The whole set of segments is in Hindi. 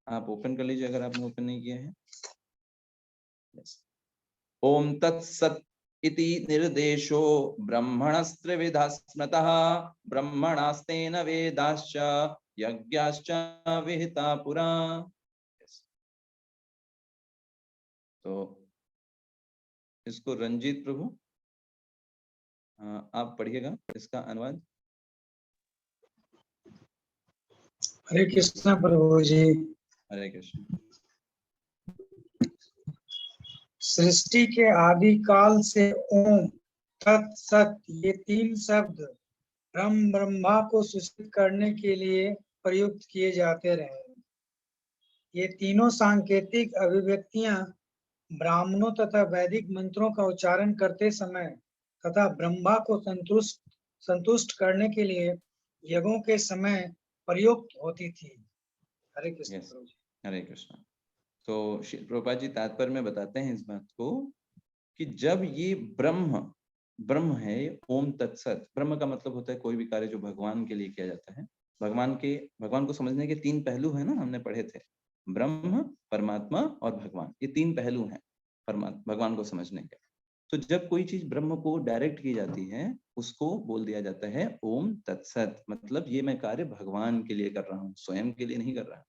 आप ओपन कर लीजिए अगर आपने ओपन नहीं किया है। ओम तत्सत् इति निर्देशो ब्रह्मणस्त्रिविधा स्मृतः ब्रह्मणास्तेन वेदाश्च यज्ञाश्च विहिता पुरा। तो इसको रंजीत प्रभु आप पढ़िएगा इसका अनुवाद। हरे कृष्णा प्रभु जी। हरे कृष्ण। सृष्टि के आदि काल से ओम तत् सत ये तीन शब्द ब्रह्म ब्रह्मा को सूचित करने के लिए प्रयुक्त किए जाते रहे। ये तीनों सांकेतिक अभिव्यक्तियां ब्राह्मणों तथा वैदिक मंत्रों का उच्चारण करते समय तथा ब्रह्मा को संतुष्ट करने के लिए यज्ञों के समय प्रयुक्त होती थी। हरे कृष्ण प्रभु जी। हरे कृष्ण। तो श्री प्रभुपाद जी तात्पर्य में बताते हैं इस बात को कि जब ये ब्रह्म है, ओम तत्सत, ब्रह्म का मतलब होता है कोई भी कार्य जो भगवान के लिए किया जाता है। भगवान को समझने के तीन पहलू है ना, हमने पढ़े थे, ब्रह्म, परमात्मा और भगवान, ये तीन पहलू हैं भगवान को समझने के। तो जब कोई चीज ब्रह्म को डायरेक्ट की जाती है उसको बोल दिया जाता है ओम तत्सत, मतलब ये मैं कार्य भगवान के लिए कर रहा हूँ, स्वयं के लिए नहीं कर रहा।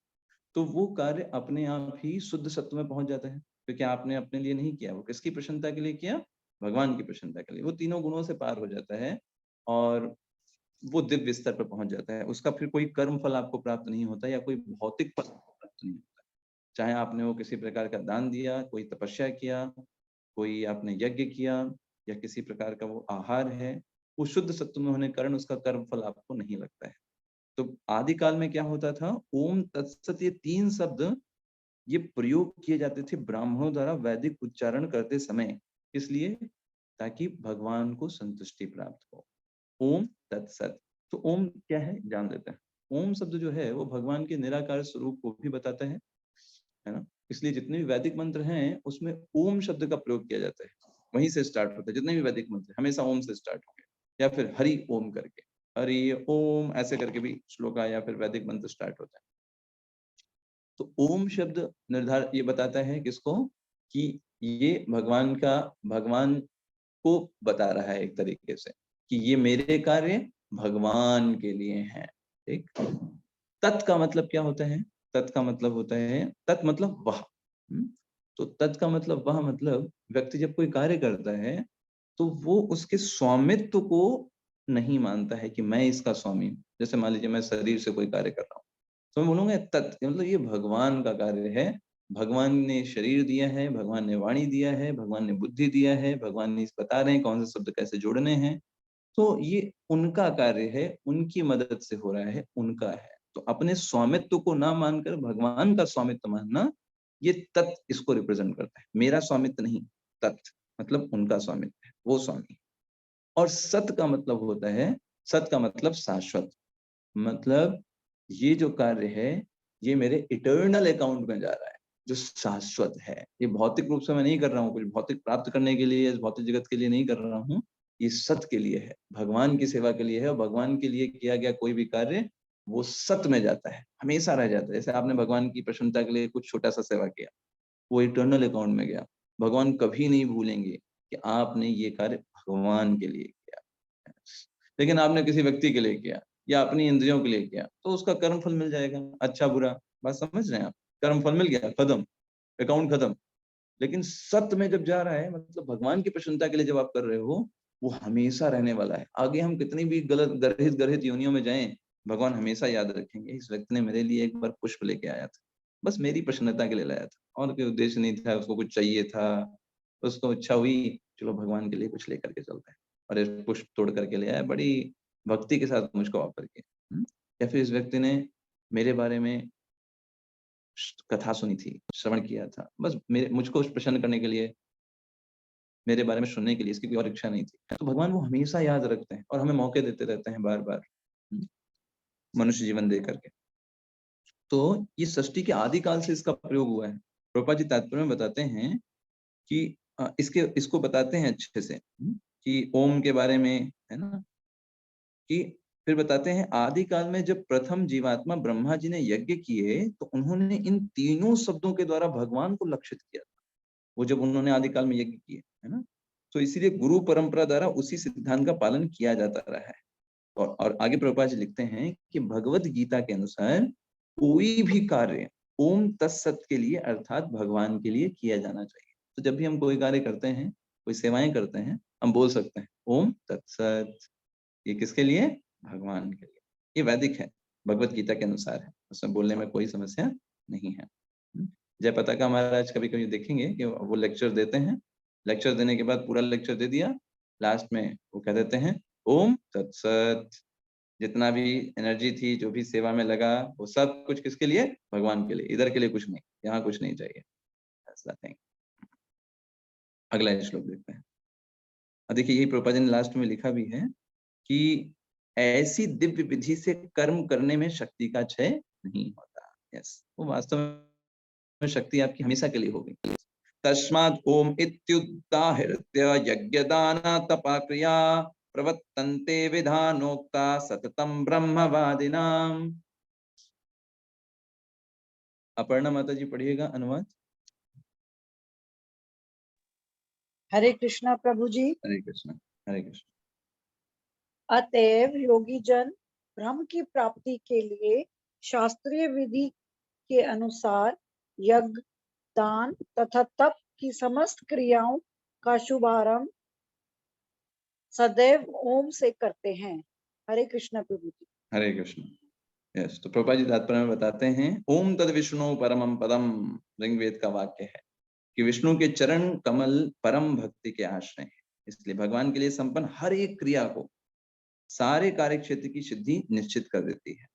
तो वो कार्य अपने आप ही शुद्ध सत्व में पहुंच जाता है, क्योंकि आपने अपने लिए नहीं किया, वो किसकी प्रसन्नता के लिए किया, भगवान की प्रसन्नता के लिए। वो तीनों गुणों से पार हो जाता है और वो दिव्य स्तर पर पहुंच जाता है। उसका फिर कोई कर्म फल आपको प्राप्त नहीं होता या कोई भौतिक फल प्राप्त नहीं होता। चाहे आपने वो किसी प्रकार का दान दिया, कोई तपस्या किया, कोई आपने यज्ञ किया, या किसी प्रकार का वो आहार है, वो शुद्ध सत्व में होने के कारण उसका कर्म फल आपको नहीं लगता है। तो आदि काल में क्या होता था, ओम तत्सत ये तीन शब्द ये प्रयोग किए जाते थे ब्राह्मणों द्वारा वैदिक उच्चारण करते समय, इसलिए ताकि भगवान को संतुष्टि प्राप्त हो। ओम तत्सत। तो ओम क्या है जान लेते हैं। ओम शब्द जो है वो भगवान के निराकार स्वरूप को भी बताता है ना। इसलिए जितने भी वैदिक मंत्र हैं उसमें ओम शब्द का प्रयोग किया जाता है, वहीं से स्टार्ट होता है। जितने भी वैदिक मंत्र हमेशा ओम से स्टार्ट होंगे, या फिर हरि ओम करके, हरि ओम ऐसे करके भी श्लोक या फिर वैदिक मंत्र स्टार्ट होता है। तो ओम शब्द निर्धार ये बताता है किसको, कि ये भगवान को बता रहा है एक तरीके से कि ये मेरे कार्य भगवान के लिए हैं। ठीक। तत् का मतलब क्या होता है, तत् का मतलब होता है, तत् मतलब वह। तो तत् का मतलब वह, मतलब व्यक्ति जब कोई कार्य करता है तो वो उसके स्वामित्व को नहीं मानता है कि मैं इसका स्वामी हूँ। जैसे मान लीजिए मैं शरीर से कोई कार्य कर रहा हूँ तो मैं बोलूंगा तत्, मतलब ये भगवान का कार्य है। भगवान ने शरीर दिया है, भगवान ने वाणी दिया है, भगवान ने बुद्धि दिया है, भगवान ने बता रहे हैं कौन से शब्द कैसे जोड़ने हैं। तो ये उनका कार्य है, उनकी मदद से हो रहा है, उनका है। तो अपने स्वामित्व को ना मानकर भगवान का स्वामित्व मानना, ये तत् इसको रिप्रेजेंट करता है। मेरा स्वामित्व नहीं, तत् मतलब उनका स्वामित्व है, वो स्वामी। और सत का मतलब होता है, सत का मतलब शाश्वत, मतलब ये जो कार्य है ये मेरे इटर्नल अकाउंट में जा रहा है, जो शाश्वत है। ये भौतिक रूप से मैं नहीं कर रहा हूँ, कुछ भौतिक प्राप्त करने के लिए, इस भौतिक जगत के लिए नहीं कर रहा हूँ। ये सत के लिए है, भगवान की सेवा के लिए है। और भगवान के लिए किया गया कोई भी कार्य वो सत में जाता है, हमेशा रह जाता है। जैसे आपने भगवान की प्रसन्नता के लिए कुछ छोटा सा सेवा किया, वो इटर्नल अकाउंट में गया। भगवान कभी नहीं भूलेंगे कि आपने ये कार्य भगवान के लिए किया। लेकिन आपने किसी व्यक्ति के लिए किया या अपनी इंद्रियों के लिए किया तो उसका कर्म फल मिल जाएगा, अच्छा बुरा, बात समझ रहे हैं आप। कर्म फल मिल गया, खत्म, अकाउंट खत्म। लेकिन सत्य में जब जा रहा है, मतलब भगवान की प्रसन्नता के लिए जब आप कर रहे हो, वो हमेशा रहने वाला है। आगे हम कितनी भी गलत गर्हित योनियों में जाएं, भगवान हमेशा याद रखेंगे इस व्यक्ति ने मेरे लिए एक बार पुष्प लेके आया था, बस मेरी प्रसन्नता के लिए लाया था, और कोई उद्देश्य नहीं था, उसको कुछ चाहिए था, उसको इच्छा हुई चलो भगवान के लिए कुछ लेकर के चलते हैं, और इस पुष्प तोड़ करके ले आया, बड़ी भक्ति के साथ मुझको ऑफर किया। या फिर इस व्यक्ति ने मेरे बारे में कथा सुनी थी, श्रवण किया था, बस मुझको प्रसन्न करने के लिए, मेरे बारे में सुनने के लिए, इसकी कोई और इच्छा नहीं थी। तो भगवान वो हमेशा याद रखते हैं और हमें मौके देते रहते हैं बार बार मनुष्य जीवन दे करके। तो ये सृष्टि के आदि काल से इसका प्रयोग हुआ है। प्रभुपाद जी तात्पर्य में बताते हैं कि इसको बताते हैं अच्छे से कि ओम के बारे में, है ना, कि फिर बताते हैं आदि काल में जब प्रथम जीवात्मा ब्रह्मा जी ने यज्ञ किए तो उन्होंने इन तीनों शब्दों के द्वारा भगवान को लक्षित किया था, वो जब उन्होंने आदि काल में यज्ञ किए, है ना। तो इसीलिए गुरु परंपरा द्वारा उसी सिद्धांत का पालन किया जाता रहा है। और आगे प्रभुपाद जी लिखते हैं कि भगवत गीता के अनुसार कोई भी कार्य ओम तत्सत के लिए अर्थात भगवान के लिए किया जाना चाहिए। तो जब भी हम कोई कार्य करते हैं, कोई सेवाएं करते हैं, हम बोल सकते हैं ओम तत्सत। ये किसके लिए? भगवान के लिए। ये वैदिक है, भगवत गीता के अनुसार है, उसमें बोलने में कोई समस्या नहीं है। जय पताका महाराज कभी कभी देखेंगे कि वो लेक्चर देते हैं, लेक्चर देने के बाद पूरा लेक्चर दे दिया, लास्ट में वो कह देते हैं ओम तत्सत। जितना भी एनर्जी थी, जो भी सेवा में लगा, वो सब कुछ किसके लिए? भगवान के लिए, इधर के लिए कुछ नहीं, यहाँ कुछ नहीं चाहिए। अगला श्लोक देखते हैं। देखिए यही प्रभुपाद जी ने लास्ट में लिखा भी है कि ऐसी दिव्य विधि से कर्म करने में शक्ति का क्षय नहीं होता। यस, वो वास्तव में शक्ति आपकी हमेशा के लिए होगी। तस्मात् ओम इत्युदाहृत्य यज्ञदान तपा क्रिया प्रवर्तन्ते विधानोक्ता सततम ब्रह्मवादिनाम। अपर्णा माता जी पढ़िएगा अनुवाद। हरे कृष्णा प्रभु जी। हरे कृष्णा। हरे कृष्णा। अतएव योगी जन ब्रह्म की प्राप्ति के लिए शास्त्रीय विधि के अनुसार यज्ञ, दान तथा तप की समस्त क्रियाओं का शुभारंभ सदैव ओम से करते हैं। हरे कृष्णा प्रभु जी। हरे कृष्ण। यस, तो प्रभुपाद जी तात्पर्य में बताते हैं ओम तद विष्णु परमम पदम, ऋग्वेद का वाक्य है कि विष्णु के चरण कमल परम भक्ति के आश्रय हैं। इसलिए भगवान के लिए संपन्न हर एक क्रिया को, सारे कार्य क्षेत्र की सिद्धि निश्चित कर देती है।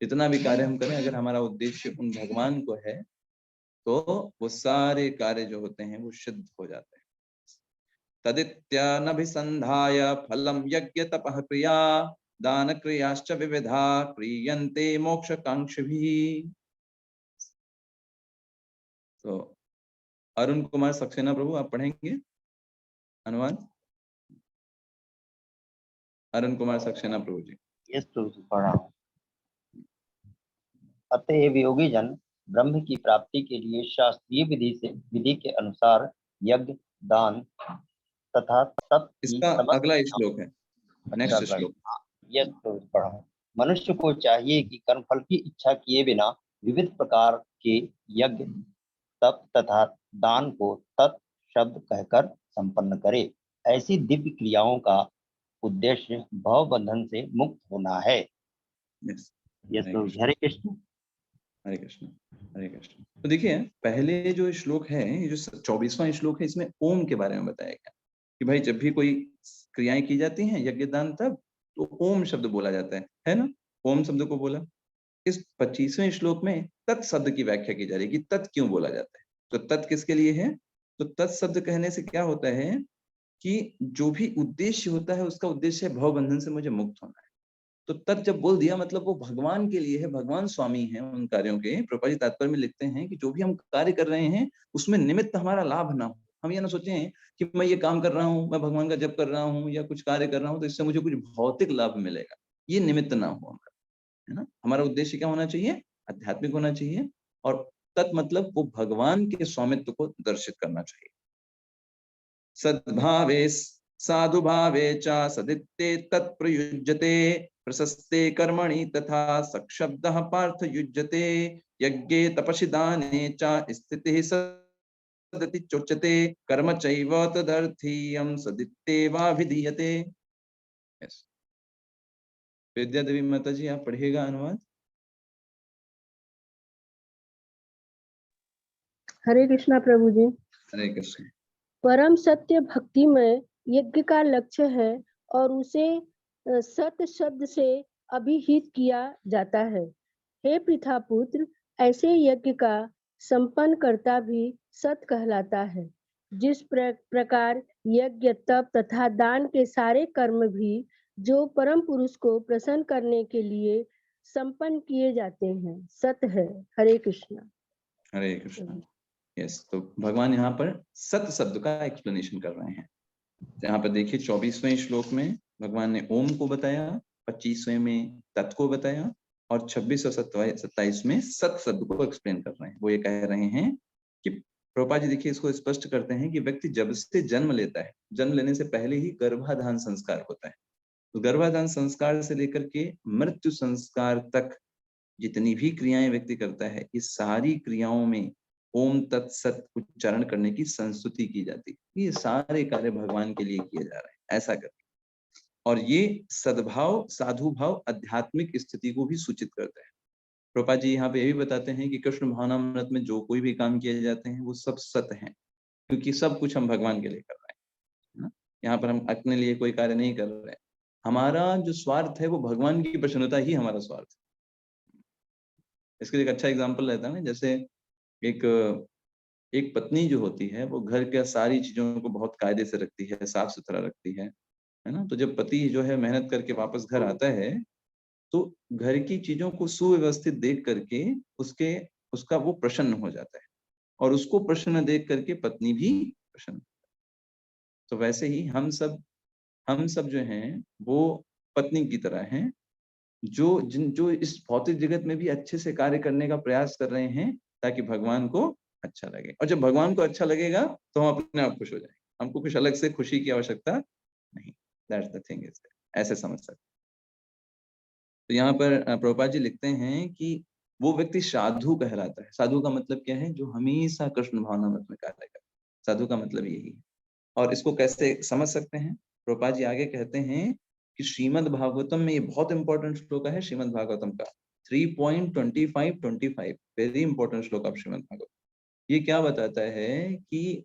जितना भी कार्य हम करें, अगर हमारा उद्देश्य उन भगवान को है तो वो सारे कार्य जो होते हैं वो सिद्ध हो जाते हैं। तदित्यनभिसंधाय फलम यज्ञ तपः क्रिया दान क्रियाश्च विविधा क्रियन्ते मोक्षकांक्षिभिः। तो अरुण कुमार सक्सेना प्रभु आप पढ़ेंगे अनुवाद। अरुण कुमार सक्सेना प्रभु जी। यस प्रभु पढ़ रहा हूँ। अतएव योगी जन ब्रह्म की प्राप्ति के लिए शास्त्रीय विधि के अनुसार यज्ञ, दान तथा तप की इसका समस्त अगला श्लोक है, नेक्स्ट श्लोक। यस प्रभु पढ़ रहा हूँ। मनुष्य को चाहिए कि कर्मफल की इच्छा किए बिना विविध प्रकार के यज्ञ, तप तथा दान को तत् शब्द कहकर संपन्न करे। ऐसी दिव्य क्रियाओं का उद्देश्य भव बंधन से मुक्त होना है। यस, यस प्रभु। हरे कृष्ण। हरे कृष्ण। हरे कृष्ण। तो देखिए पहले जो श्लोक है, ये जो 24वां श्लोक है, इसमें ओम के बारे में बताया गया कि भाई जब भी कोई क्रियाएं की जाती हैं, यज्ञ दान तब, तो ओम शब्द बोला जाता है ना। ओम शब्द को बोला। इस 25वें श्लोक में तत् शब्द की व्याख्या की जा रही है कि तत् क्यों बोला जाता है। तो तत् किसके लिए है? तो तत् शब्द कहने से क्या होता है कि जो भी उद्देश्य होता है उसका उद्देश्य है भव बंधन से मुझे मुक्त होना है। तो तत् जब बोल दिया मतलब वो भगवान के लिए है, भगवान स्वामी है उन कार्यों के। प्रभुपाद जी तात्पर्य में लिखते हैं कि जो भी हम कार्य कर रहे हैं उसमें निमित्त हमारा लाभ ना हो। हम ये ना सोचें कि मैं ये काम कर रहा हूँ, मैं भगवान का जप कर रहा हूँ या कुछ कार्य कर रहा हूँ तो इससे मुझे कुछ भौतिक लाभ मिलेगा, ये निमित्त ना हो हमारा, है ना। हमारा उद्देश्य क्या होना चाहिए? आध्यात्मिक होना चाहिए। और तत् मतलब वो भगवान के स्वामित्व को दर्शित करना चाहिए। सद्भावे साधु भावे च सदित्ते तत्प्रयुज्यते प्रशस्ते कर्मणि तथा सक्षब्दः पार्थ युज्यते यज्ञे तपसि दाने च स्थितिः सदति चोच्यते कर्म चैव तदर्थीयं सदित्ते वा विधीयते। यस, विद्या देवी माता जी आप पढ़िएगा अनुवाद। हरे कृष्णा प्रभु जी। हरे कृष्ण। परम सत्य भक्ति में यज्ञ का लक्ष्य है और उसे सत शब्द से अभिहित किया जाता है। हे पृथा पुत्र, ऐसे यज्ञ का संपन्न करता भी सत कहलाता है। जिस प्रकार यज्ञ, तप तथा दान के सारे कर्म भी जो परम पुरुष को प्रसन्न करने के लिए संपन्न किए जाते हैं, सत है। हरे कृष्णा। हरे कृष्णा। यस, तो भगवान यहाँ पर सत शब्द का एक्सप्लेनेशन कर रहे हैं। यहाँ पर देखिए 24वें श्लोक में भगवान ने ओम को बताया 25वें में तत् को बताया और 26 और 27 में सत शब्द को एक्सप्लेन कर रहे हैं। वो ये कह रहे हैं कि प्रभुपाद जी देखिए इसको स्पष्ट करते हैं कि व्यक्ति जब से जन्म लेता है, जन्म लेने से पहले ही गर्भाधान संस्कार होता है। तो गर्भाधान संस्कार से लेकर के मृत्यु संस्कार तक जितनी भी क्रियाएं व्यक्ति करता है, इस सारी क्रियाओं में ओम तत्सत उच्चारण करने की संस्तुति की जाती है। ये सारे कार्य भगवान के लिए किए जा रहे हैं, ऐसा करके। और ये सद्भाव, साधु भाव, आध्यात्मिक स्थिति को भी सूचित करता है। प्रभुपाद जी यहाँ पे ये भी बताते हैं कि कृष्ण भावनामृत में जो कोई भी काम किए जाते हैं वो सब सत्य हैं, क्योंकि सब कुछ हम भगवान के लिए कर रहे हैं ना। यहाँ पर हम अपने लिए कोई कार्य नहीं कर रहे हैं। हमारा जो स्वार्थ है वो भगवान की प्रसन्नता ही हमारा स्वार्थ है। इसके लिए एक अच्छा एग्जाम्पल रहता है ना, जैसे एक पत्नी जो होती है वो घर के सारी चीजों को बहुत कायदे से रखती है, साफ सुथरा रखती है ना। तो जब पति जो है मेहनत करके वापस घर आता है तो घर की चीजों को सुव्यवस्थित देख करके उसका वो प्रसन्न हो जाता है, और उसको प्रसन्न देख करके पत्नी भी प्रसन्न। तो वैसे ही हम सब जो हैं वो पत्नी की तरह हैं, जो इस भौतिक जगत में भी अच्छे से कार्य करने का प्रयास कर रहे हैं ताकि भगवान को अच्छा लगे। और जब भगवान को अच्छा लगेगा तो हम अपने आप खुश हो जाएंगे, हमको कुछ अलग से खुशी की आवश्यकता नहीं। दैट्स द थिंग इज, ऐसे समझ सकते। तो यहाँ पर प्रभुपाद जी लिखते हैं कि वो व्यक्ति साधु कहलाता है। साधु का मतलब क्या है? जो हमेशा कृष्ण भावनामृत में कार्य करे। साधु का मतलब यही है। और इसको कैसे समझ सकते हैं? प्रभुपाद जी आगे कहते हैं कि श्रीमद् भागवतम में, ये बहुत इंपॉर्टेंट श्लोक है श्रीमद् भागवतम का 3.25 वेरी इंपॉर्टेंट श्लोक ऑफ श्रीमद् भागवत। ये क्या बताता है कि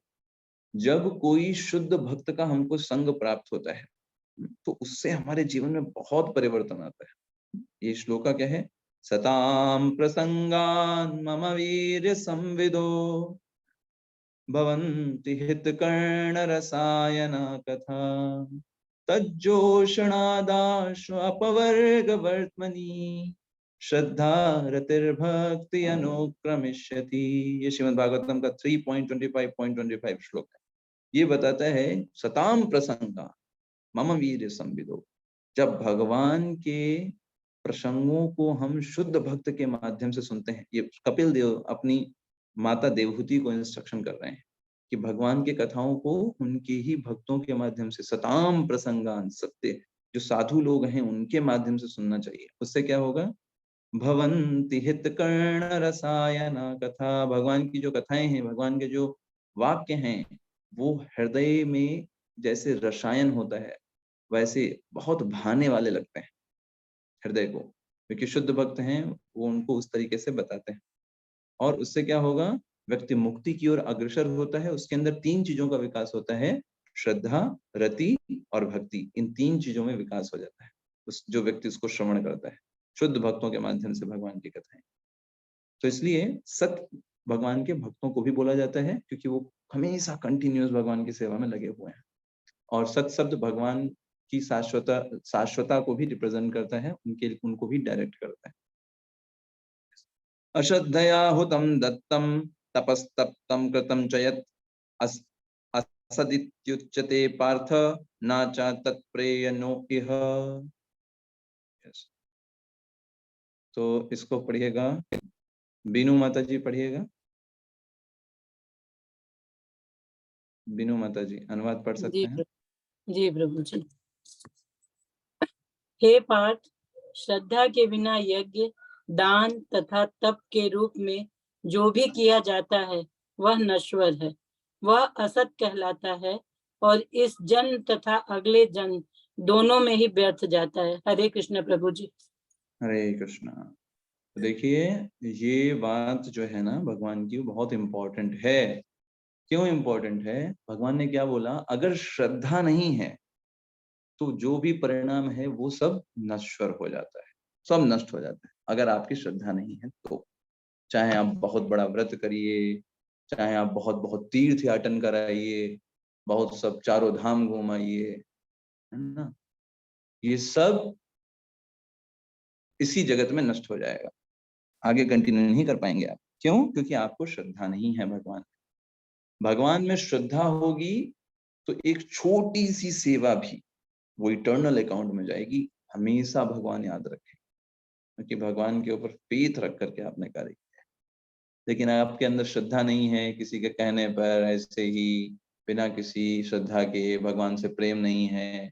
जब कोई शुद्ध भक्त का हमको संग प्राप्त होता है तो उससे हमारे जीवन में बहुत परिवर्तन आता है। ये श्लोक क्या है? सताम प्रसंगान मम वीर संविदो भवन्ति हितकर्ण रसायन कथा तज्जोषणादाशु अपवर्गवर्त्मनि श्रद्धा रतिर्भक्ति अनुक्रमिष्यति। ये श्रीमद् भागवतम का 3.25 श्लोक है। ये बताता है सताम प्रसंगा मम वीर संविदो। जब भगवान के प्रसंगों को हम शुद्ध भक्त के माध्यम से सुनते हैं, ये कपिल देव अपनी माता देवहूति को इंस्ट्रक्शन कर रहे हैं कि भगवान के कथाओं को उनके ही भक्तों के माध्यम से, सताम प्रसंगान, सत्य जो साधु लोग हैं उनके माध्यम से सुनना चाहिए। उससे क्या होगा? भवन्ति हितकर्ण रसायन कथा। भगवान की जो कथाएं हैं, भगवान के जो वाक्य हैं, वो हृदय में जैसे रसायन होता है वैसे बहुत भाने वाले लगते हैं हृदय को, क्योंकि शुद्ध भक्त हैं वो उनको उस तरीके से बताते हैं। और उससे क्या होगा? व्यक्ति मुक्ति की ओर अग्रसर होता है। उसके अंदर 3 चीजों का विकास होता है, श्रद्धा, रति और भक्ति। इन 3 चीजों में विकास हो जाता है उस जो व्यक्ति उसको श्रवण करता है शुद्ध भक्तों के माध्यम से भगवान की कथाएं। तो इसलिए सत भगवान के भक्तों को भी बोला जाता है क्योंकि वो हमेशा कंटिन्यूअस भगवान की सेवा में लगे हुए हैं। और सत शब्द भगवान की शाश्वता को भी रिप्रेजेंट करता है, उनको भी डायरेक्ट करता है। अश्रद्धया हुतम दत्तम तपस्तप्तम कृतम च यत् असदित्युच्यते पार्थ नाचा तत्प्रेयनो इह। तो इसको पढ़िएगा, बीनू माता जी पढ़िएगा। बीनू माता जी अनुवाद पढ़ सकते हैं? जी प्रभु जी। हे पार्थ, श्रद्धा के बिना यज्ञ, दान तथा तप के रूप में जो भी किया जाता है वह नश्वर है, वह असत कहलाता है और इस जन्म तथा अगले जन्म दोनों में ही व्यर्थ जाता है। हरे कृष्ण प्रभु जी। हरे कृष्णा। तो देखिए ये बात जो है ना भगवान की, वो बहुत इम्पोर्टेंट है। क्यों इम्पोर्टेंट है? भगवान ने क्या बोला? अगर श्रद्धा नहीं है तो जो भी परिणाम है वो सब नश्वर हो जाता है, सब नष्ट हो जाता है। अगर आपकी श्रद्धा नहीं है तो चाहे आप बहुत बड़ा व्रत करिए, चाहे आप बहुत बहुत तीर्थ याटन कराइए, बहुत सब चारों धाम घुमाइए, है ना, ये सब इसी जगत में नष्ट हो जाएगा। आगे कंटिन्यू नहीं कर पाएंगे आप। क्यों? क्योंकि आपको श्रद्धा नहीं है भगवान में श्रद्धा होगी तो एक छोटी सी सेवा भी वो इटर्नल अकाउंट में जाएगी, हमेशा भगवान याद रखें, क्योंकि भगवान के ऊपर फेथ रख करके आपने कार्य किया है। लेकिन आपके अंदर श्रद्धा नहीं है, किसी के कहने पर ऐसे ही बिना किसी श्रद्धा के भगवान से प्रेम नहीं है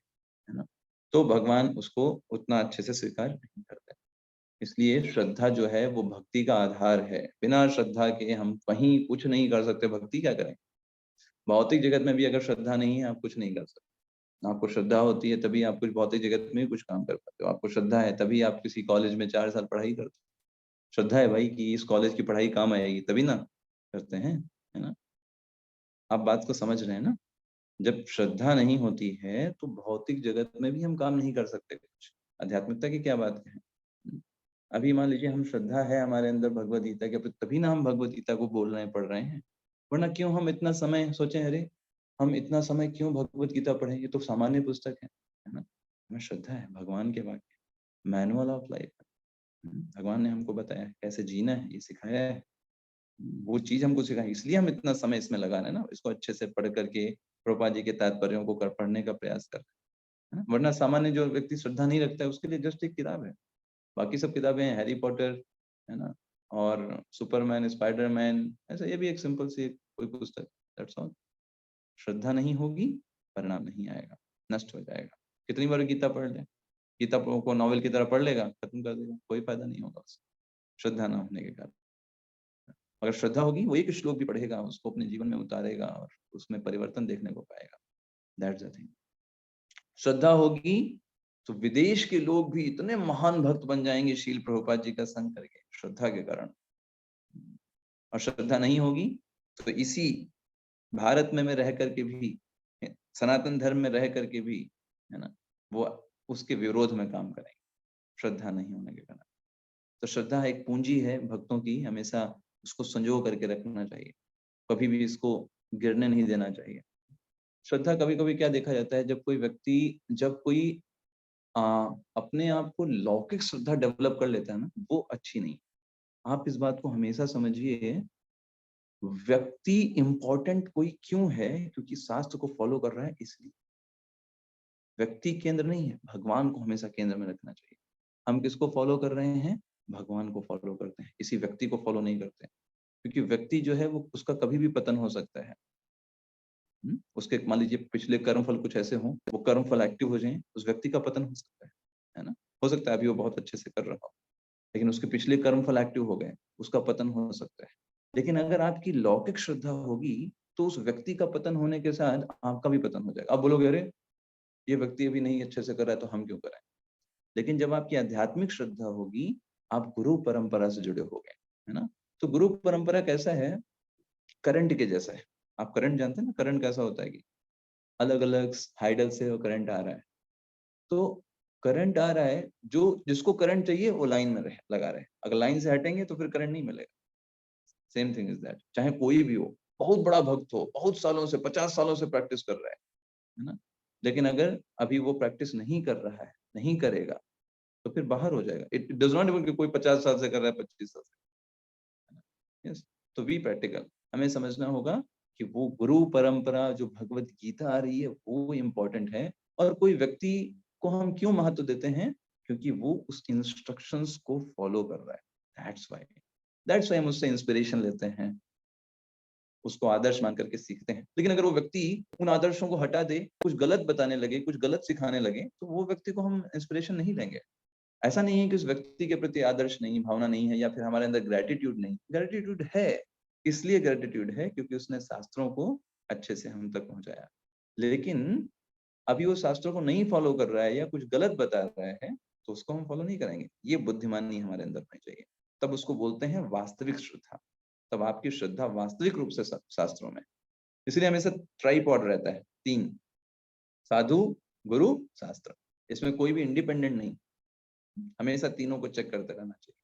ना, तो भगवान उसको उतना अच्छे से स्वीकार नहीं करते। इसलिए श्रद्धा जो है वो भक्ति का आधार है। बिना श्रद्धा के हम कहीं कुछ नहीं कर सकते। भक्ति क्या करें? भौतिक जगत में भी अगर श्रद्धा नहीं है, आप कुछ नहीं कर सकते। आपको श्रद्धा होती है तभी आप कुछ भौतिक जगत में भी कुछ काम कर पाते हो। आपको श्रद्धा है तभी आप किसी कॉलेज में 4 साल पढ़ाई करते हो। श्रद्धा है भाई कि इस कॉलेज की पढ़ाई काम आएगी, तभी ना करते हैं, है ना? आप बात को समझ रहे हैं ना? जब श्रद्धा नहीं होती है तो भौतिक जगत में भी हम काम नहीं कर सकते कुछ। आध्यात्मिकता की क्या बात है? अभी मान लीजिए हम श्रद्धा है हमारे अंदर भगवद गीता के प्रति, तभी ना हम भगवद गीता को बोल रहे हैं, पढ़ रहे हैं। वरना क्यों हम इतना समय सोचें, अरे हम इतना समय क्यों भगवद गीता पढ़ें, ये तो सामान्य पुस्तक है ना? हमें श्रद्धा है भगवान के वाक्य, मैनुअल ऑफ लाइफ। भगवान ने हमको बताया है कैसे जीना है, ये सिखाया है, वो चीज हमको सिखाई, इसलिए हम इतना समय इसमें लगा रहे हैं ना, इसको अच्छे से पढ़ करके प्रभुपाद जी के तात्पर्यों को पढ़ने का प्रयास कर रहे हैं, है ना? वरना सामान्य जो व्यक्ति श्रद्धा नहीं रखता है उसके लिए जस्ट एक किताब है। बाकी सब किताबें हैं, हैरी पॉटर, है ना, और सुपरमैन, स्पाइडरमैन, ऐसा ये भी एक सिंपल सी कोई पुस्तक, दैट्स ऑल। श्रद्धा नहीं होगी, परिणाम नहीं आएगा, नष्ट हो जाएगा। कितनी बार गीता पढ़ ले, गीता को नॉवेल की तरह पढ़ लेगा, खत्म कर देगा, कोई फायदा नहीं होगा उससे, श्रद्धा ना होने के कारण। अगर श्रद्धा होगी वो एक श्लोक भी पढ़ेगा, उसको अपने जीवन में उतारेगा और उसमें परिवर्तन देखने को पाएगा। That's the thing. श्रद्धा होगी तो विदेश के लोग भी इतने महान भक्त बन जाएंगे शील प्रभुपाद जी का संग करके, श्रद्धा के कारण। और श्रद्धा नहीं होगी तो इसी भारत में रह करके भी, सनातन धर्म में रह करके भी, है ना, वो उसके विरोध में काम करेंगे, श्रद्धा नहीं होने के कारण। तो श्रद्धा एक पूंजी है भक्तों की, हमेशा उसको संजो करके रखना चाहिए, कभी भी इसको गिरने नहीं देना चाहिए। श्रद्धा कभी कभी क्या देखा जाता है, जब कोई व्यक्ति, जब कोई अपने आप को लौकिक श्रद्धा डेवलप कर लेता है ना, वो अच्छी नहीं। आप इस बात को हमेशा समझिए, व्यक्ति इंपॉर्टेंट कोई क्यों है? क्योंकि शास्त्र को फॉलो कर रहा है इसलिए। व्यक्ति केंद्र नहीं है, भगवान को हमेशा केंद्र में रखना चाहिए। हम किसको फॉलो कर रहे हैं? भगवान को फॉलो करते हैं, किसी व्यक्ति को फॉलो नहीं करते हैं। क्योंकि व्यक्ति जो है वो, उसका कभी भी पतन हो सकता है। उसके मान लीजिए पिछले कर्मफल कुछ ऐसे हों, वो कर्मफल एक्टिव हो जाएं, उस व्यक्ति का पतन हो सकता है ना? हो सकता है अभी वो बहुत अच्छे से कर रहा हो, लेकिन उसके पिछले कर्मफल एक्टिव हो गए, उसका पतन हो सकता है। लेकिन अगर आपकी लौकिक श्रद्धा होगी तो उस व्यक्ति का पतन होने के साथ आपका भी पतन हो जाएगा। आप बोलोगे अरे ये व्यक्ति अभी नहीं अच्छे से कर रहा है तो हम क्यों कराएं? लेकिन जब आपकी आध्यात्मिक श्रद्धा होगी, आप गुरु परंपरा से जुड़े होगे, है ना? तो गुरु परंपरा कैसा है? करंट के जैसा है। आप करंट जानते हैं ना, करंट कैसा होता है कि अलग अलग हाइडल से वो करंट आ रहा है। तो करंट आ रहा है, जो जिसको करंट चाहिए वो लाइन में लगा रहे। अगर लाइन से हटेंगे तो फिर करंट नहीं मिलेगा। Same thing is that. चाहे कोई भी हो, बहुत बड़ा भक्त हो, बहुत सालों से, 50 सालों से प्रैक्टिस कर रहा है ना, लेकिन अगर अभी वो प्रैक्टिस नहीं कर रहा है, नहीं करेगा, तो फिर बाहर हो जाएगा। इट डज नॉट इवन कि कोई 50 साल से कर रहा है, 25 साल से। यस, तो बी प्रैक्टिकल। हमें समझना होगा कि वो गुरु परंपरा जो भगवत गीता आ रही है वो इम्पोर्टेंट है। और कोई व्यक्ति को हम क्यों महत्व देते हैं? क्योंकि वो उस इंस्ट्रक्शंस को फॉलो कर रहा है। दैट्स व्हाई हम उससे इंस्पिरेशन लेते हैं, उसको आदर्श मान करके सीखते हैं। लेकिन अगर वो व्यक्ति उन आदर्शों को हटा दे, कुछ गलत बताने लगे, कुछ गलत सिखाने लगे, तो वो व्यक्ति को हम इंस्पिरेशन नहीं लेंगे। ऐसा नहीं है कि उस व्यक्ति के प्रति आदर्श नहीं, भावना नहीं है, या फिर हमारे अंदर ग्रेटिट्यूड नहीं। ग्रेटिट्यूड है, इसलिए ग्रेटिट्यूड है क्योंकि उसने शास्त्रों को अच्छे से हम तक पहुंचाया। लेकिन अभी वो शास्त्रों को नहीं फॉलो कर रहा है या कुछ गलत बता रहा है, तो उसको हम फॉलो नहीं करेंगे। ये बुद्धिमानी हमारे अंदर होनी चाहिए, तब उसको बोलते हैं वास्तविक श्रद्धा। तब आपकी श्रद्धा वास्तविक रूप से शास्त्रों में। इसलिए हमेशा ट्राइपॉड रहता है, 3, साधु, गुरु, शास्त्र। इसमें कोई भी इंडिपेंडेंट नहीं, हमेशा तीनों को चेक करते रहना चाहिए।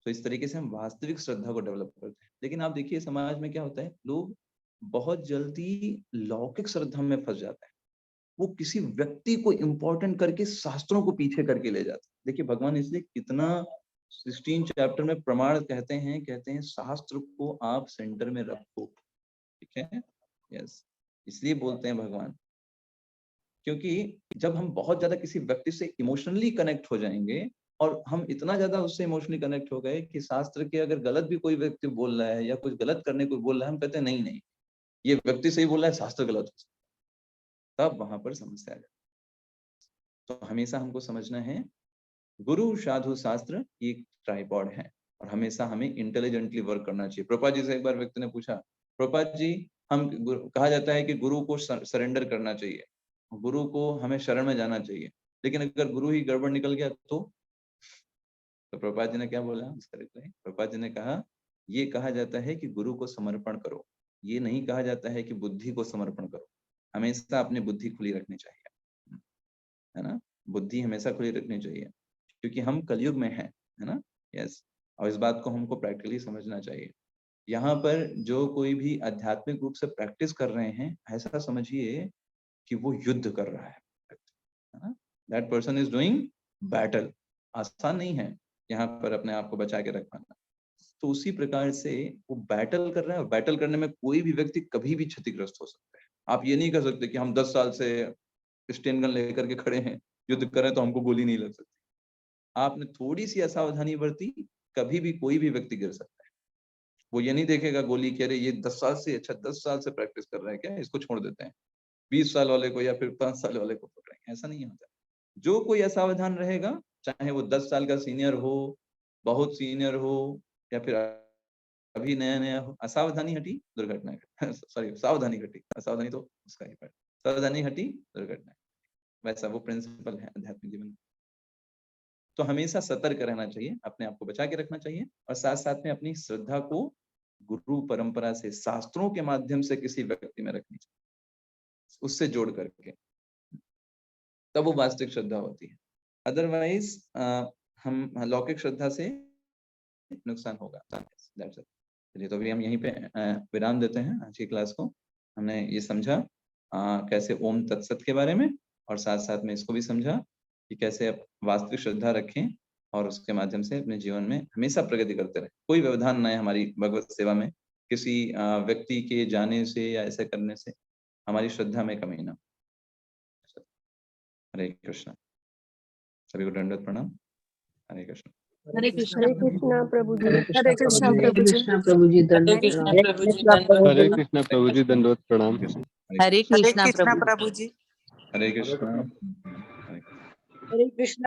तो इस तरीके से हम वास्तविक श्रद्धा को डेवलप करते हैं। लेकिन आप देखिए समाज में क्या होता है, लोग बहुत जल्दी लौकिक श्रद्धा में फंस जाते हैं। वो किसी व्यक्ति को इंपॉर्टेंट करके शास्त्रों को पीछे करके ले जाते हैं। देखिए भगवान इसलिए कितना 16 चैप्टर में प्रमाण कहते हैं शास्त्र को आप सेंटर में रखो, ठीक है? यस, इसलिए बोलते हैं भगवान क्योंकि जब हम बहुत ज्यादा किसी व्यक्ति से इमोशनली कनेक्ट हो जाएंगे और हम इतना ज्यादा उससे इमोशनली कनेक्ट हो गए कि शास्त्र के अगर गलत भी कोई व्यक्ति बोल रहा है या कुछ गलत करने को बोल रहा है, हम कहते हैं नहीं नहीं, ये व्यक्ति सही बोल रहा है, शास्त्र गलत हो सकता है, तब वहां पर समस्या आ जाती है। तो हमेशा हमको समझना है गुरु साधु शास्त्र ये ट्राइपॉड है और हमेशा हमें इंटेलिजेंटली वर्क करना चाहिए। प्रभुपाद जी से एक बार व्यक्ति ने पूछा, प्रभुपाद जी कहा जाता है कि गुरु को सरेंडर करना चाहिए, गुरु को हमें शरण में जाना चाहिए, लेकिन अगर गुरु ही गड़बड़ निकल गया तो प्रभुपाद जी ने क्या बोला उसका रिप्लाई? प्रभुपाद जी ने कहा ये कहा जाता है कि गुरु को समर्पण करो, ये नहीं कहा जाता है कि बुद्धि को समर्पण करो। हमेशा अपनी बुद्धि खुली रखनी चाहिए, है ना, बुद्धि हमेशा खुली रखनी चाहिए क्योंकि हम कलयुग में हैं, है ना। यस, और इस बात को हमको प्रैक्टिकली समझना चाहिए। यहाँ पर जो कोई भी आध्यात्मिक रूप से प्रैक्टिस कर रहे हैं, ऐसा समझिए कि वो युद्ध कर रहा है ना। That person is doing battle. आसान नहीं है यहाँ पर अपने आप को बचा के रख पाना। तो उसी प्रकार से वो बैटल कर रहा है और बैटल करने में कोई भी व्यक्ति कभी भी क्षतिग्रस्त हो सकता है। आप ये नहीं कर सकते कि हम 10 साल से स्टेन गन लेकर के खड़े हैं, युद्ध कर रहे हैं तो हमको गोली नहीं लग सकती। आपने थोड़ी सी असावधानी बरती, कभी भी कोई भी व्यक्ति गिर सकता है। वो ये नहीं देखेगा गोली कह रहे ये 10 साल से, अच्छा 10 साल से प्रैक्टिस कर रहा है क्या, इसको छोड़ देते हैं, 20 साल वाले को या फिर 5 साल वाले को पकड़ेंगे, ऐसा नहीं होता। जो कोई असावधान रहेगा, चाहे वो 10 साल का सीनियर हो, बहुत सीनियर हो, या फिर अभी नया नया हो, असावधानी हटी दुर्घटना सॉरी सावधानी घटी, असावधानी तो उसका ही पर, सावधानी हटी दुर्घटना। वैसा वो प्रिंसिपल है आध्यात्मिक जीवन। तो हमेशा सतर्क रहना चाहिए, अपने आप को बचा के रखना चाहिए और साथ साथ में अपनी श्रद्धा को गुरु परंपरा से, शास्त्रों के माध्यम से किसी व्यक्ति में रखनी चाहिए, उससे जोड़ करके, तब वो वास्तविक श्रद्धा होती है। अदरवाइज हम लौकिक श्रद्धा से नुकसान होगा। चलिए तो अभी हम यहीं पे विराम देते हैं आज की क्लास को। हमने ये समझा कैसे ओम तत्सत के बारे में और साथ साथ में इसको भी समझा कि कैसे आप वास्तविक श्रद्धा रखें और उसके माध्यम से अपने जीवन में हमेशा प्रगति करते रहे। कोई व्यवधान न है हमारी भगवत सेवा में, किसी व्यक्ति के जाने से या ऐसे करने से हमारी श्रद्धा में कमी ना। हरे कृष्णा, सभी को दंडवत प्रणाम। हरे कृष्ण। हरे कृष्णा प्रभु जी। हरे कृष्णा प्रभु जी। प्रभु जी हरे कृष्णा प्रभु जी, दंडवत प्रणाम। हरे कृष्णा प्रभु जी। हरे कृष्णा। हरे कृष्ण।